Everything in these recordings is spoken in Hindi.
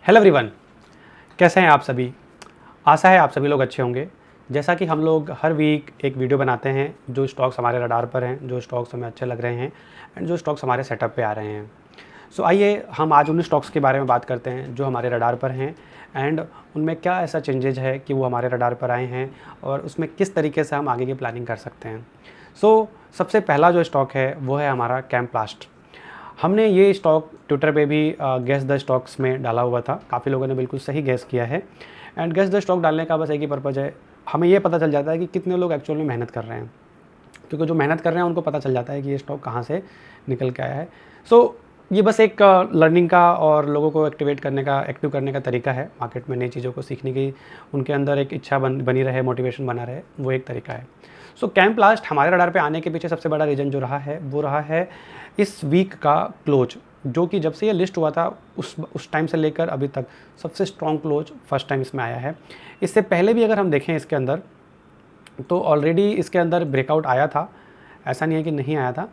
हेलो एवरीवन, कैसे हैं आप सभी। आशा है आप सभी लोग अच्छे होंगे। जैसा कि हम लोग हर वीक एक वीडियो बनाते हैं जो स्टॉक्स हमारे रडार पर हैं, जो स्टॉक्स हमें अच्छे लग रहे हैं एंड जो स्टॉक्स हमारे सेटअप पे आ रहे हैं। सो आइए हम आज उन स्टॉक्स के बारे में बात करते हैं जो हमारे रडार पर हैं एंड उनमें क्या ऐसा चेंजेज है कि वो हमारे रडार पर आए हैं और उसमें किस तरीके से हम आगे की प्लानिंग कर सकते हैं। सबसे पहला जो स्टॉक है वो है हमारा कैम्प्लास्ट। हमने ये स्टॉक ट्विटर पे भी गेस द स्टॉक्स में डाला हुआ था। काफ़ी लोगों ने बिल्कुल सही गेस किया है एंड गेस द स्टॉक डालने का बस एक ही पर्पज़ है, हमें ये पता चल जाता है कि कितने लोग एक्चुअल में मेहनत कर रहे हैं, क्योंकि जो मेहनत कर रहे हैं उनको पता चल जाता है कि ये स्टॉक कहाँ से निकल के आया है। ये बस एक लर्निंग का और लोगों को एक्टिव करने का तरीका है, मार्केट में नई चीज़ों को सीखने की उनके अंदर एक इच्छा बनी रहे, मोटिवेशन बना रहे, वो एक तरीका है। कैम्प्लास्ट हमारे रडार पे आने के पीछे सबसे बड़ा रीज़न जो रहा है वो रहा है इस वीक का क्लोज, जो कि जब से ये लिस्ट हुआ था उस टाइम से लेकर अभी तक सबसे स्ट्रॉन्ग क्लोज फर्स्ट टाइम इसमें आया है। इससे पहले भी अगर हम देखें इसके अंदर तो ऑलरेडी इसके अंदर ब्रेकआउट आया था, ऐसा नहीं है कि नहीं आया था।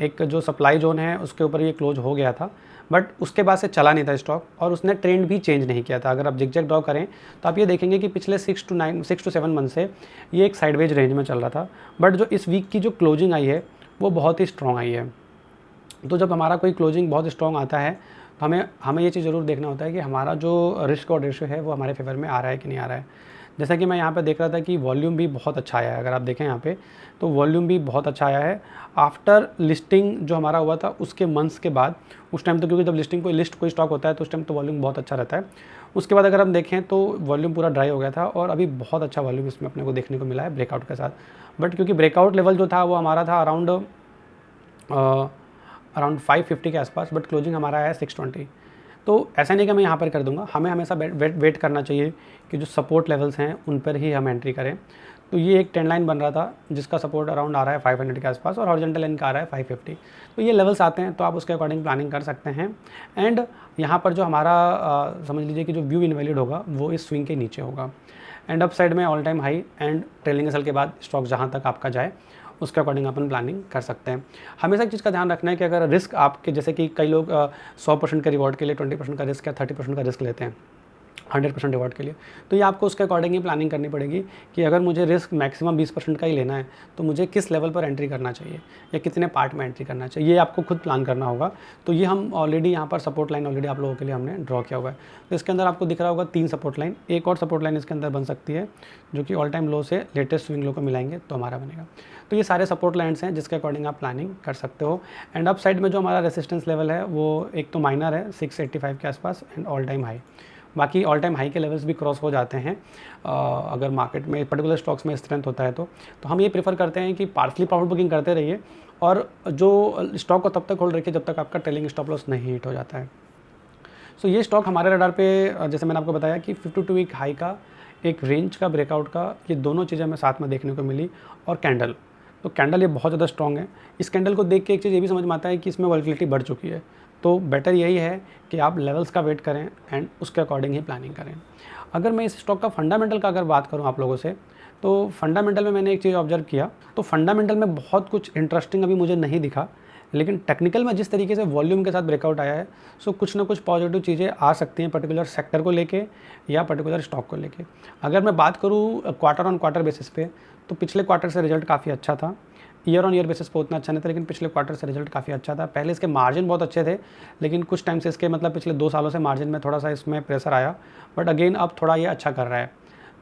एक जो सप्लाई जोन है उसके ऊपर ये क्लोज हो गया था, बट उसके बाद से चला नहीं था स्टॉक और उसने ट्रेंड भी चेंज नहीं किया था। अगर आप जिग-जैग ड्रॉ करें तो आप ये देखेंगे कि पिछले 6 टू 7 मंथ से ये एक साइडवेज रेंज में चल रहा था, बट जो इस वीक की जो क्लोजिंग आई है वो बहुत ही स्ट्रॉन्ग आई है। तो जब हमारा कोई क्लोजिंग बहुत स्ट्रॉन्ग आता है तो हमें ये चीज़ ज़रूर देखना होता है कि हमारा जो रिस्क और रेशियो है वो हमारे फेवर में आ रहा है कि नहीं आ रहा है। जैसा कि मैं यहाँ पे देख रहा था कि वॉल्यूम भी बहुत अच्छा आया है। अगर आप देखें यहाँ पे तो वॉल्यूम भी बहुत अच्छा आया है आफ्टर लिस्टिंग जो हमारा हुआ था उसके मंथ्स के बाद। उस टाइम तो क्योंकि जब कोई स्टॉक होता है तो उस टाइम तो वॉल्यूम बहुत अच्छा रहता है। उसके बाद अगर हम देखें तो वॉल्यूम पूरा ड्राई हो गया था और अभी बहुत अच्छा वॉल्यूम इसमें अपने को देखने को मिला है ब्रेकआउट के साथ। बट क्योंकि ब्रेकआउट लेवल जो था वो हमारा था अराउंड 550 के आसपास, बट क्लोजिंग हमारा है 620। तो ऐसा नहीं कि मैं यहाँ पर कर दूंगा, हमें हमेशा वेट करना चाहिए कि जो सपोर्ट लेवल्स हैं उन पर ही हम एंट्री करें। तो ये एक ट्रेंड लाइन बन रहा था जिसका सपोर्ट अराउंड आ रहा है 500 के आसपास और हॉरिजॉन्टल लाइन का आ रहा है 550। तो ये लेवल्स आते हैं तो आप उसके अकॉर्डिंग प्लानिंग कर सकते हैं। एंड यहाँ पर जो हमारा समझ लीजिए कि जो व्यू इनवैलिड होगा वो इस स्विंग के नीचे होगा एंड अप साइड में all time high and trailing SL के बाद स्टॉक जहाँ तक आपका जाए उसके अकॉर्डिंग अपन प्लानिंग कर सकते हैं। हमेशा एक चीज़ का ध्यान रखना है कि अगर रिस्क आपके, जैसे कि कई लोग 100% के रिवॉर्ड के लिए 20% का रिस्क या 30% का रिस्क लेते हैं 100% रिवॉर्ड के लिए, तो ये आपको उसके अकॉर्डिंग ही प्लानिंग करनी पड़ेगी कि अगर मुझे रिस्क मैक्सिमम 20% का ही लेना है तो मुझे किस लेवल पर एंट्री करना चाहिए या कितने पार्ट में एंट्री करना चाहिए, ये आपको खुद प्लान करना होगा। तो ये हम ऑलरेडी यहाँ पर सपोर्ट लाइन ऑलरेडी आप लोगों के लिए हमने ड्रॉ किया हुआ है। तो इसके अंदर आपको दिख रहा होगा 3 सपोर्ट लाइन, एक और सपोर्ट लाइन इसके अंदर बन सकती है जो कि ऑल टाइम लो से लेटेस्ट स्विंग लो को मिलाएंगे तो हमारा बनेगा। तो ये सारे सपोर्ट लाइन्स हैं जिसके अकॉर्डिंग आप प्लानिंग कर सकते हो। एंड अप साइड में जो हमारा रेसिस्टेंस लेवल है वो एक तो माइनर है 685 के आसपास एंड ऑल टाइम हाई। बाकी ऑल टाइम हाई के लेवल्स भी क्रॉस हो जाते हैं अगर मार्केट में पर्टिकुलर स्टॉक्स में स्ट्रेंथ होता है तो हम ये प्रेफर करते हैं कि पार्सली प्रॉफिट बुकिंग करते रहिए और जो स्टॉक को तब तक होल्ड रखिए जब तक आपका ट्रेलिंग स्टॉप लॉस नहीं हिट हो जाता है। ये स्टॉक हमारे रडार पे जैसे मैंने आपको बताया कि 52 वीक हाई का एक रेंज का ब्रेकआउट का, ये दोनों चीज़ें हमें साथ में देखने को मिली। और कैंडल, तो कैंडल ये बहुत ज़्यादा स्ट्रॉन्ग है। इस कैंडल को देख के एक चीज़ ये भी समझ में आता है कि इसमें वॉलिटिलिटी बढ़ चुकी है। तो बेटर यही है कि आप लेवल्स का वेट करें एंड उसके अकॉर्डिंग ही प्लानिंग करें। अगर मैं इस स्टॉक का फंडामेंटल का अगर बात करूं आप लोगों से, तो फंडामेंटल में मैंने एक चीज़ ऑब्जर्व किया, तो फंडामेंटल में बहुत कुछ इंटरेस्टिंग अभी मुझे नहीं दिखा, लेकिन टेक्निकल में जिस तरीके से वॉल्यूम के साथ ब्रेकआउट आया है कुछ ना कुछ पॉजिटिव चीज़ें आ सकती हैं पर्टिकुलर सेक्टर को लेके या पर्टिकुलर स्टॉक को लेके। अगर मैं बात करूँ क्वार्टर ऑन क्वार्टर बेसिस पे, तो पिछले क्वार्टर से रिजल्ट काफ़ी अच्छा था। ईयर ऑन ईयर बेसिस पे उतना अच्छा नहीं था, लेकिन पिछले क्वार्टर से रिजल्ट काफ़ी अच्छा था। पहले इसके मार्जिन बहुत अच्छे थे, लेकिन कुछ टाइम से इसके पिछले 2 सालों से मार्जिन में थोड़ा सा इसमें प्रेशर आया, बट अगेन अब थोड़ा ये अच्छा कर रहा है।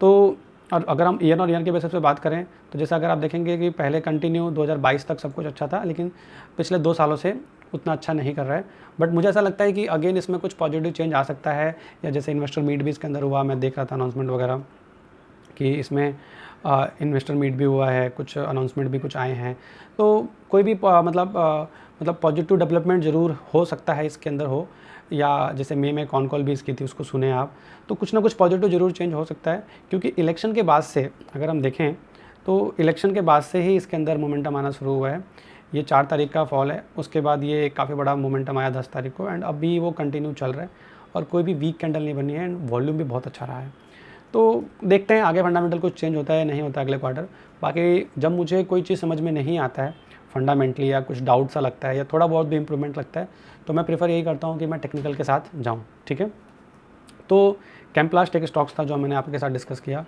तो और अगर हम ईयर ऑन ईयर के बेसिस पे बात करें तो जैसा अगर आप देखेंगे कि पहले कंटिन्यू 2022 तक सब कुछ अच्छा था, लेकिन पिछले 2 सालों से उतना अच्छा नहीं कर रहा है। बट मुझे ऐसा लगता है कि अगेन इसमें कुछ पॉजिटिव चेंज आ सकता है, या जैसे इन्वेस्टर मीट भी इसके अंदर हुआ, मैं देख रहा था अनाउंसमेंट वगैरह कि इसमें इन्वेस्टर मीट भी हुआ है, कुछ अनाउंसमेंट भी कुछ आए हैं। तो कोई भी मतलब पॉजिटिव डेवलपमेंट ज़रूर हो सकता है इसके अंदर हो, या जैसे मई में कॉन कॉल भी इसकी थी, उसको सुने आप, तो कुछ ना कुछ पॉजिटिव ज़रूर चेंज हो सकता है। क्योंकि इलेक्शन के बाद से अगर हम देखें तो इलेक्शन के बाद से ही इसके अंदर मोमेंटम आना शुरू हुआ है। ये 4 तारीख का फॉल है, उसके बाद ये काफ़ी बड़ा मोमेंटम आया 10 तारीख को, एंड अभी वो कंटिन्यू चल रहा है और कोई भी वीक कैंडल नहीं बनी है एंड वॉल्यूम भी बहुत अच्छा रहा है। तो देखते हैं आगे फंडामेंटल कुछ चेंज होता है नहीं होता अगले क्वार्टर। बाकी जब मुझे कोई चीज़ समझ में नहीं आता है फंडामेंटली, या कुछ डाउट सा लगता है या थोड़ा बहुत भी इंप्रूवमेंट लगता है, तो मैं प्रेफर यही करता हूँ कि मैं टेक्निकल के साथ जाऊँ। ठीक है, तो कैम्प्लास्ट एक स्टॉक्स था जो मैंने आपके साथ डिस्कस किया।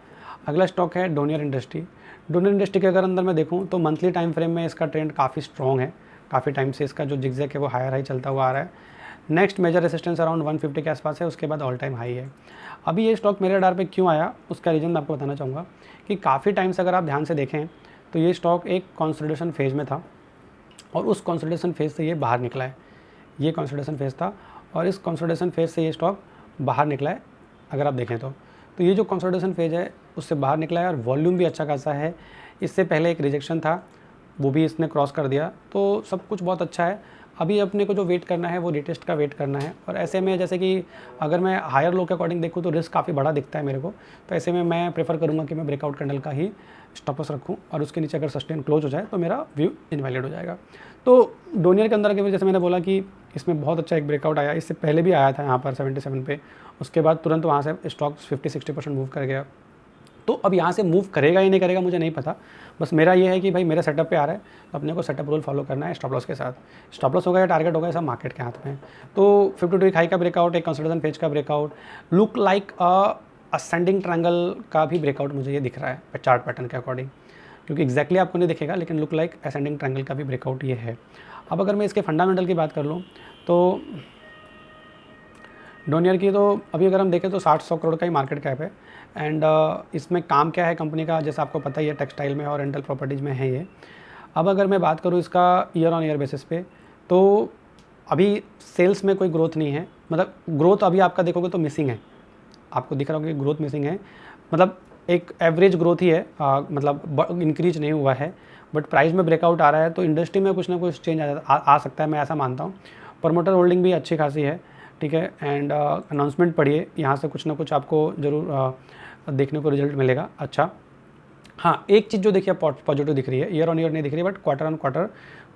अगला स्टॉक है डोनियर इंडस्ट्री। डोनियर इंडस्ट्री के अगर अंदर मैं देखूँ तो मंथली टाइम फ्रेम में इसका ट्रेंड काफ़ी स्ट्रॉन्ग है, काफ़ी टाइम से इसका जो जिगजैग है वो हायर हाई चलता हुआ आ रहा है। नेक्स्ट मेजर रेसिस्टेंस अराउंड 150 के आसपास है, उसके बाद ऑल टाइम हाई है। अभी ये स्टॉक मेरे रडार पे क्यों आया उसका रीज़न मैं आपको बताना चाहूँगा कि काफ़ी टाइम से अगर आप ध्यान से देखें तो ये स्टॉक एक कंसोलिडेशन फेज़ में था और उस कंसोलिडेशन फेज़ से ये बाहर निकला है। ये कंसोलिडेशन फेज़ था और इस कंसोलिडेशन फेज़ से ये स्टॉक बाहर निकला है अगर आप देखें तो ये जो कंसोलिडेशन फेज़ है उससे बाहर निकला है और वॉल्यूम भी अच्छा खासा है। इससे पहले एक रिजेक्शन था, वो भी इसने क्रॉस कर दिया, तो सब कुछ बहुत अच्छा है। अभी अपने को जो वेट करना है वो रिटेस्ट का वेट करना है और ऐसे में जैसे कि अगर मैं हायर लो के अकॉर्डिंग देखूँ तो रिस्क काफ़ी बड़ा दिखता है मेरे को, तो ऐसे में मैं प्रेफर करूँगा कि मैं ब्रेकआउट कैंडल का ही स्टॉप लॉस रखूँ और उसके नीचे अगर सस्टेन क्लोज हो जाए तो मेरा व्यू इनवैलिड हो जाएगा। तो डोनियर के अंदर के जैसे मैंने बोला कि इसमें बहुत अच्छा एक ब्रेकआउट आया, इससे पहले भी आया था यहाँ पर 77 पे, उसके बाद तुरंत वहाँ से स्टॉक 50-60% मूव कर गया। तो अब यहाँ से मूव करेगा या नहीं करेगा मुझे नहीं पता, बस मेरा ये है कि भाई मेरे सेटअप पे आ रहा है तो अपने को सेटअप रूल फॉलो करना है स्टॉप लॉस के साथ। स्टॉप लॉस होगा या टारगेट होगा, सब मार्केट के हाथ में है। तो 52 हाई का ब्रेकआउट, एक कंसोलिडेशन फेज का breakout, look like ascending triangle का भी ब्रेकआउट मुझे ये दिख रहा है चार्ट पैटर्न के अकॉर्डिंग, क्योंकि एक्जैक्टली आपको नहीं दिखेगा लेकिन लुक लाइक असेंडिंग ट्रायंगल का भी ब्रेकआउट ये है। अब अगर मैं इसके फंडामेंटल की बात कर लूँ तो डोनियर की तो अभी अगर हम देखें तो 60-100 करोड़ का ही मार्केट कैप है एंड इसमें काम क्या है कंपनी का, जैसा आपको पता ही है, टेक्सटाइल में और रेंटल प्रॉपर्टीज़ में है ये। अब अगर मैं बात करूँ इसका ईयर ऑन ईयर बेसिस पे तो अभी सेल्स में कोई ग्रोथ नहीं है, मतलब ग्रोथ अभी आपका देखोगे तो मिसिंग है, आपको दिख रहा होगा कि ग्रोथ मिसिंग है, मतलब एक एवरेज ग्रोथ ही है, मतलब इंक्रीज नहीं हुआ है, बट प्राइस में ब्रेकआउट आ रहा है तो इंडस्ट्री में कुछ ना कुछ चेंज आ सकता है, मैं ऐसा मानता हूँ। प्रमोटर होल्डिंग भी अच्छी खासी है, ठीक है, एंड अनाउंसमेंट पढ़िए, यहाँ से कुछ ना कुछ आपको ज़रूर देखने को रिजल्ट मिलेगा अच्छा। हाँ, एक चीज़ जो देखिए पॉजिटिव दिख रही है, ईयर ऑन ईयर नहीं दिख रही है but quarter on quarter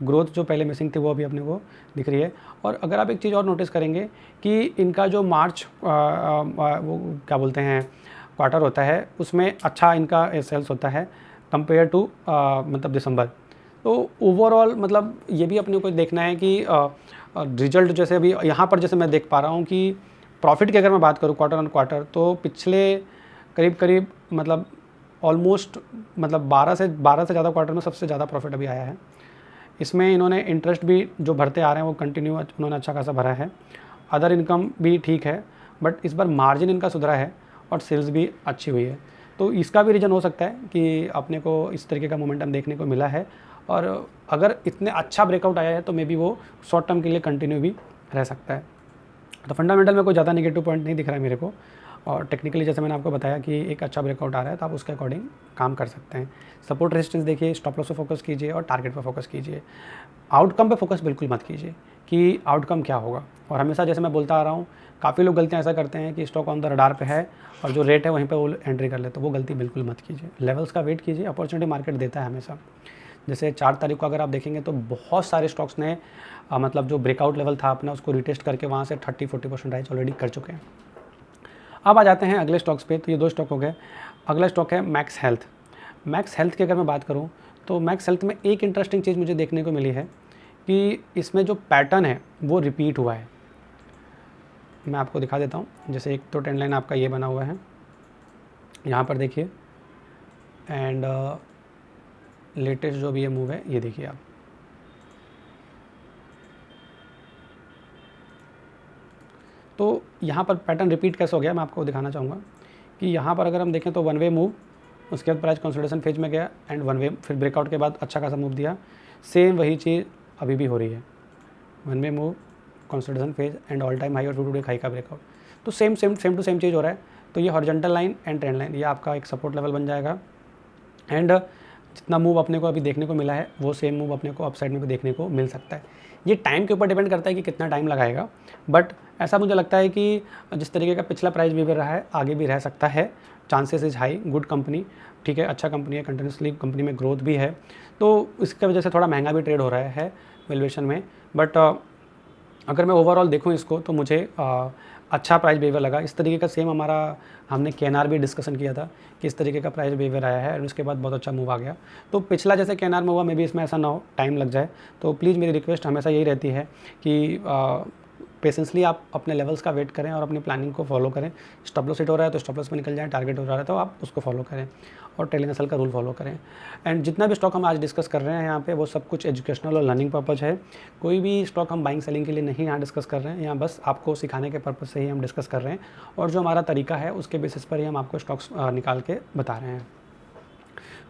growth जो पहले मिसिंग थी वो अभी अपने को दिख रही है। और अगर आप एक चीज़ और नोटिस करेंगे कि इनका जो मार्च वो क्या बोलते हैं क्वार्टर होता है उसमें अच्छा इनका सेल्स होता है कंपेयर टू मतलब दिसंबर। तो ओवरऑल मतलब ये भी अपने को देखना है कि रिजल्ट जैसे अभी यहाँ पर जैसे मैं देख पा रहा हूँ कि प्रॉफिट की अगर मैं बात करूँ क्वार्टर ऑन क्वार्टर तो पिछले करीब मतलब ऑलमोस्ट मतलब 12 से ज़्यादा क्वार्टर में सबसे ज़्यादा प्रॉफिट अभी आया है। इसमें इन्होंने इंटरेस्ट भी जो भरते आ रहे हैं वो कंटिन्यू उन्होंने अच्छा खासा भरा है, अदर इनकम भी ठीक है बट इस बार मार्जिन इनका सुधरा है और सेल्स भी अच्छी हुई है। तो इसका भी रीज़न हो सकता है कि अपने को इस तरीके का मोमेंटम देखने को मिला है और अगर इतने अच्छा ब्रेकआउट आया है तो मे बी वो शॉर्ट टर्म के लिए कंटिन्यू भी रह सकता है। तो फंडामेंटल में कोई ज़्यादा नेगेटिव पॉइंट नहीं दिख रहा है मेरे को और टेक्निकली जैसे मैंने आपको बताया कि एक अच्छा ब्रेकआउट आ रहा है तो आप उसके अकॉर्डिंग काम कर सकते हैं। सपोर्ट रेजिस्टेंस देखिए, स्टॉप लॉस पे फोकस कीजिए और टारगेट पे फोकस कीजिए। आउटकम पे फोकस बिल्कुल मत कीजिए कि आउटकम क्या होगा। और हमेशा जैसे मैं बोलता आ रहा हूँ, काफ़ी लोग गलतियाँ ऐसा करते हैं कि स्टॉक ऑन द रडार पे है और जो रेट है वहीं पे वो एंट्री कर लेते, तो वो गलती बिल्कुल मत कीजिए। लेवल्स का वेट कीजिए, अपॉर्चुनिटी मार्केट देता है हमेशा। जैसे 4 तारीख को अगर आप देखेंगे तो बहुत सारे स्टॉक्स ने मतलब जो ब्रेकआउट लेवल था अपना उसको रिटेस्ट करके वहाँ से 30-40% राइज ऑलरेडी कर चुके हैं। अब आ जाते हैं अगले स्टॉक्स पे, तो ये 2 स्टॉक हो गए। अगला स्टॉक है मैक्स हेल्थ। मैक्स हेल्थ की अगर मैं बात करूँ तो मैक्स हेल्थ में एक इंटरेस्टिंग चीज़ मुझे देखने को मिली है कि इसमें जो पैटर्न है वो रिपीट हुआ है। मैं आपको दिखा देता हूँ। जैसे एक तो ट्रेंड लाइन आपका ये बना हुआ है, यहाँ पर देखिए, एंड लेटेस्ट जो भी ये मूव है ये देखिए आप। तो यहाँ पर पैटर्न रिपीट कैसे हो गया मैं आपको दिखाना चाहूँगा कि यहाँ पर अगर हम देखें तो वन वे मूव, उसके बाद प्राइस कंसोलिडेशन फेज में गया एंड वन वे, फिर ब्रेकआउट के बाद अच्छा खासा मूव दिया। सेम वही चीज़ अभी भी हो रही है, one way move, consolidation phase and all time high और 2 हाई का ब्रेकआउट। तो सेम टू सेम चीज़ हो रहा है। तो ये horizontal line and trend line ये आपका एक सपोर्ट लेवल बन जाएगा एंड जितना मूव अपने को अभी देखने को मिला है वो सेम मूव अपने को अपसाइड में भी देखने को मिल सकता है। ये टाइम के ऊपर डिपेंड करता है कि कितना टाइम लगाएगा, बट ऐसा मुझे लगता है कि जिस तरीके का पिछला प्राइस बिहेवियर रहा है आगे भी रह सकता है। Chances is high, good company, ठीक है, अच्छा कंपनी है, कंटिन्यूसली कंपनी में ग्रोथ भी है, तो इसकी वजह से थोड़ा महंगा भी ट्रेड हो रहा है वैल्यूएशन में। बट अगर मैं ओवरऑल देखूँ इसको तो मुझे अच्छा प्राइस बिहेवियर लगा। इस तरीके का सेम हमारा हमने केएनआर भी डिस्कशन किया था कि इस तरीके का प्राइस बिहेवियर आया है और उसके बाद बहुत अच्छा मूव आ गया। तो पिछला जैसे केएनआर में हुआ मे भी इसमें ऐसा ना हो, टाइम लग जाए। तो प्लीज़ मेरी रिक्वेस्ट हमेशा यही रहती है कि पेशेंसली आप अपने लेवल्स का वेट करें और अपनी प्लानिंग को फॉलो करें। स्टॉप लॉस हिट हो रहा है तो स्टॉप लॉस में निकल जाएं, टारगेट हो रहा है तो आप उसको फॉलो करें और ट्रेलिंग एसएल का रूल फॉलो करें। एंड जितना भी स्टॉक हम आज डिस्कस कर रहे हैं यहाँ पे वो सब कुछ एजुकेशनल और लर्निंग पर्पज़ है। कोई भी स्टॉक हम बाइंग सेलिंग के लिए नहीं यहाँ डिस्कस कर रहे हैं, यहाँ बस आपको सिखाने के पर्पज़ से ही हम डिस्कस कर रहे हैं और जो हमारा तरीका है उसके बेसिस पर ही हम आपको स्टॉक्स निकाल के बता रहे हैं।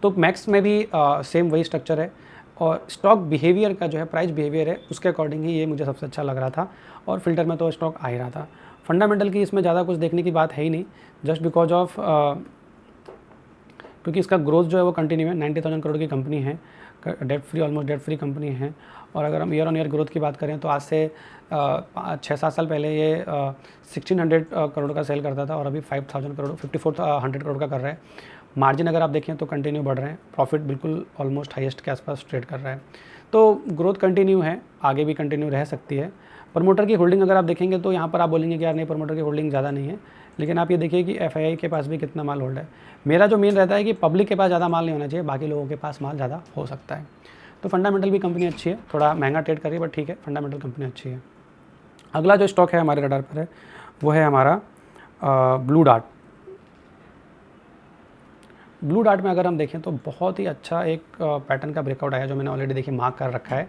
तो मैक्स में भी सेम वही स्ट्रक्चर है और स्टॉक बिहेवियर का जो है, प्राइस बिहेवियर है, उसके अकॉर्डिंग ही ये मुझे सबसे अच्छा लग रहा था और फिल्टर में तो स्टॉक आ ही रहा था। फंडामेंटल की इसमें ज़्यादा कुछ देखने की बात है ही नहीं, जस्ट बिकॉज ऑफ क्योंकि इसका ग्रोथ जो है वो कंटिन्यू है। 90,000 करोड़ की कंपनी है, debt free, almost debt free company है। और अगर हम ईयर ऑन ईयर ग्रोथ की बात करें तो आज से 6-7 साल पहले ये 1600 करोड़ का सेल करता था और अभी 5,000 करोड़ 5400 करोड़ का कर रहा है। मार्जिन अगर आप देखें तो कंटिन्यू बढ़ रहे हैं, प्रॉफिट बिल्कुल ऑलमोस्ट हाईएस्ट के आसपास ट्रेड कर रहा है। तो ग्रोथ कंटिन्यू है, आगे भी कंटिन्यू रह सकती है। प्रमोटर की होल्डिंग अगर आप देखेंगे तो यहाँ पर आप बोलेंगे कि यार नहीं, प्रमोटर की होल्डिंग ज़्यादा नहीं है, लेकिन आप ये देखिए कि एफआईआई के पास भी कितना माल होल्ड है। मेरा जो मेन रहता है कि पब्लिक के पास ज़्यादा माल नहीं होना चाहिए, बाकी लोगों के पास माल ज़्यादा हो सकता है। तो फंडामेंटल भी कंपनी अच्छी है, थोड़ा महंगा ट्रेड कर रही है बट ठीक है, फंडामेंटल कंपनी अच्छी है। अगला जो स्टॉक है हमारे रडार पर है वो है हमारा ब्लू डार्ट। ब्लू डार्ट में अगर हम देखें तो बहुत ही अच्छा एक पैटर्न का ब्रेकआउट आया जो मैंने ऑलरेडी देखिए मार्क कर रखा है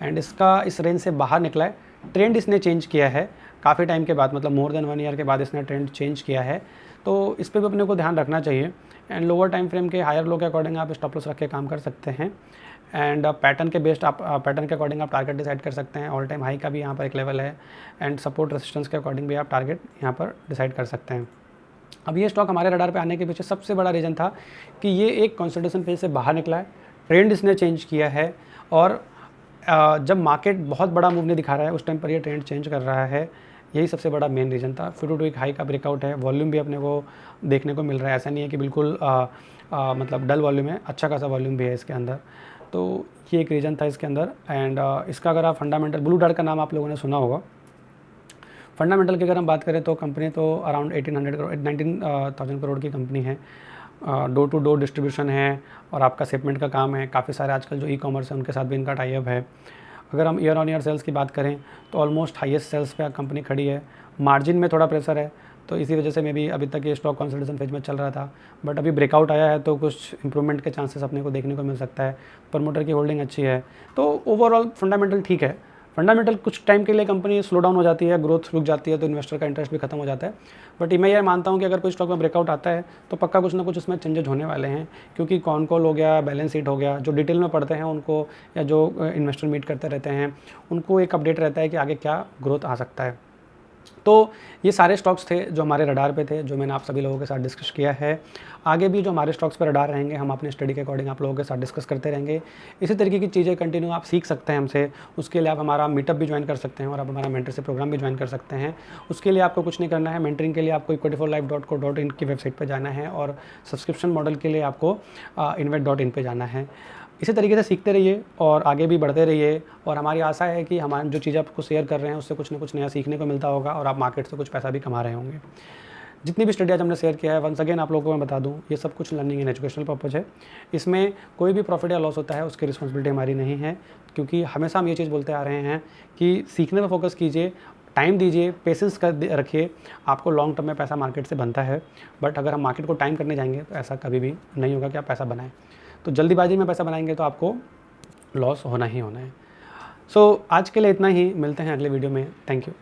एंड इसका इस रेंज से बाहर निकला है। ट्रेंड इसने चेंज किया है काफ़ी टाइम के बाद, मतलब मोर देन 1 ईयर के बाद इसने ट्रेंड चेंज किया है, तो इस पर भी अपने को ध्यान रखना चाहिए। एंड लोअर टाइम फ्रेम के हायर लो के अकॉर्डिंग आप स्टॉप लॉस रख के काम कर सकते हैं एंड पैटर्न के बेस्ड आप पैटर्न के अकॉर्डिंग आप टारगेट डिसाइड कर सकते हैं। ऑल टाइम हाई का भी यहाँ पर एक लेवल है एंड सपोर्ट रेजिस्टेंस के अकॉर्डिंग भी आप टारगेट यहाँ पर डिसाइड कर सकते हैं। अब ये स्टॉक हमारे रडार पे आने के पीछे सबसे बड़ा रीज़न था कि ये एक कंसोलिडेशन फेज से बाहर निकला है, ट्रेंड इसने चेंज किया है और जब मार्केट बहुत बड़ा मूव नहीं दिखा रहा है उस टाइम पर ये ट्रेंड चेंज कर रहा है, यही सबसे बड़ा मेन रीज़न था। 52 वीक हाई का ब्रेकआउट है, वॉल्यूम भी अपने को देखने को मिल रहा है, ऐसा नहीं है कि बिल्कुल मतलब डल वॉल्यूम है, अच्छा खासा वॉल्यूम भी है इसके अंदर। तो ये एक रीज़न था इसके अंदर एंड इसका अगर आप फंडामेंटल, ब्लू डार्ट का नाम आप लोगों ने सुना होगा। फंडामेंटल की अगर हम बात करें तो कंपनी तो अराउंड 19,000 करोड़ की कंपनी है, डोर टू डोर डिस्ट्रीब्यूशन है और आपका शिपमेंट का काम है। काफ़ी सारे आजकल जो ई कॉमर्स है उनके साथ भी इनका टाई अप है। अगर हम ईयर ऑन ईयर सेल्स की बात करें तो ऑलमोस्ट हाईएस्ट सेल्स पे कंपनी खड़ी है। मार्जिन में थोड़ा प्रेशर है तो इसी वजह से मे भी अभी तक ये स्टॉक कंसोलिडेशन फेज में चल रहा था, बट अभी ब्रेकआउट आया है तो कुछ इंप्रूवमेंट के चांसेस अपने को देखने को मिल सकता है। प्रमोटर की होल्डिंग अच्छी है, तो ओवरऑल फंडामेंटल ठीक है। फंडामेंटल कुछ टाइम के लिए कंपनी स्लो डाउन हो जाती है, ग्रोथ रुक जाती है तो इन्वेस्टर का इंटरेस्ट भी खत्म हो जाता है, बट मैं ये मानता हूँ कि अगर कोई स्टॉक में ब्रेकआउट आता है तो पक्का कुछ ना कुछ उसमें चेंजेस होने वाले हैं, क्योंकि कॉन कॉल हो गया, बैलेंस शीट हो गया, जो डिटेल में पढ़ते हैं उनको या जो इन्वेस्टर मीट करते रहते हैं उनको एक अपडेट रहता है कि आगे क्या ग्रोथ आ सकता है। तो ये सारे स्टॉक्स थे जो हमारे रडार पे थे, जो मैंने आप सभी लोगों के साथ डिस्कस किया है। आगे भी जो हमारे स्टॉक्स पर रडार रहेंगे हम अपने स्टडी के अकॉर्डिंग आप लोगों के साथ डिस्कस करते रहेंगे। इसी तरीके की चीज़ें कंटिन्यू आप सीख सकते हैं हमसे। उसके लिए आप हमारा मीटअप भी ज्वाइन कर सकते हैं और आप हमारा मेंटरशिप प्रोग्राम भी ज्वाइन कर सकते हैं। उसके लिए आपको कुछ नहीं करना है, मेंटरिंग के लिए आपको equity4life.co.in की वेबसाइट पर जाना है और सब्सक्रिप्शन मॉडल के लिए आपको invest.in पे जाना है। इसी तरीके से सीखते रहिए और आगे भी बढ़ते रहिए और हमारी आशा है कि हमारे जो चीज़ें आपको शेयर कर रहे हैं उससे कुछ ना कुछ नया सीखने को मिलता होगा और आप मार्केट से कुछ पैसा भी कमा रहे होंगे। जितनी भी स्टडी आज हमने शेयर किया है, वंस अगेन आप लोगों को मैं बता दूं, ये सब कुछ लर्निंग एंड एजुकेशनल पर्पज़ है। इसमें कोई भी प्रॉफिट या लॉस होता है उसकी रिस्पॉन्सिबिलिटी हमारी नहीं है, क्योंकि हमेशा हम ये चीज़ बोलते आ रहे हैं कि सीखने में फोकस कीजिए, टाइम दीजिए, पेशेंस कर रखिए। आपको लॉन्ग टर्म में पैसा मार्केट से बनता है, बट अगर हम मार्केट को टाइम करने जाएंगे तो ऐसा कभी भी नहीं होगा कि आप पैसा बनाएं। तो जल्दीबाजी में पैसा बनाएंगे तो आपको लॉस होना ही होना है। सो आज के लिए इतना ही, मिलते हैं अगले वीडियो में। Thank you.